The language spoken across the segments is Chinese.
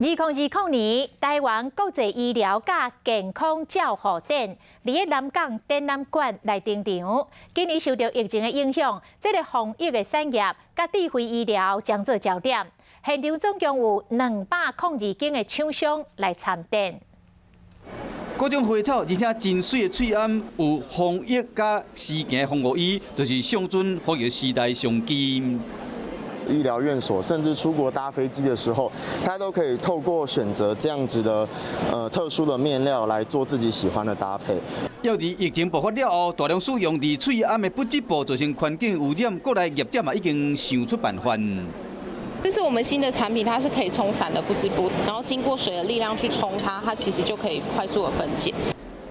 2020年，台湾国际医疗甲健康照护展伫南港展览馆来登场。今年受到疫情的影响，这个防疫的产业甲智慧医疗将做焦点。现场总共有202间的厂商来参展。各种花草，而且真水的翠暗，有防疫甲时行防护衣，就是象征防疫时代上机。 医疗院所，甚至出国搭飞机的时候，他都可以透过选择这样子的特殊的面料来做自己喜欢的搭配。要伫疫情爆发了后，大量使用伫翠暗的不织布，造成环境污染，国内业者嘛已经想出办法。这是我们新的产品，它是可以冲散的不织布，然后经过水的力量去冲它，它其实就可以快速的分解。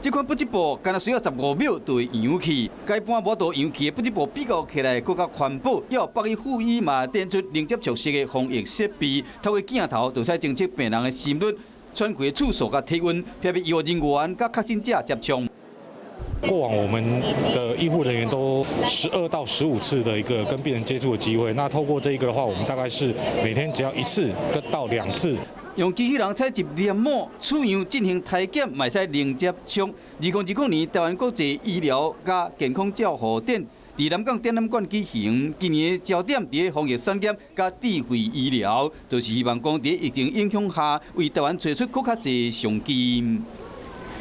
这款不织布，干需要15秒就会扬起。该般无度扬起的不织布比较起来更加环保，也有百亿护衣嘛，展出零接触式的防疫设备，透过镜头就使侦测病人的心率、喘气次数甲体温，避免医护人员甲确诊者接触。 过往我们的医护人员都12到15次的一个跟病人接触的机会，那透过这一个的话，我们大概是每天只要1次到2次。 用机器人采集黏膜取样进行体检，卖使零接触。2020年台湾国际医疗甲健康照护展伫南港展览馆举行，今年的焦点伫防疫产业甲智慧医疗，就是希望讲伫疫情影响下，为台湾找出更较侪商机。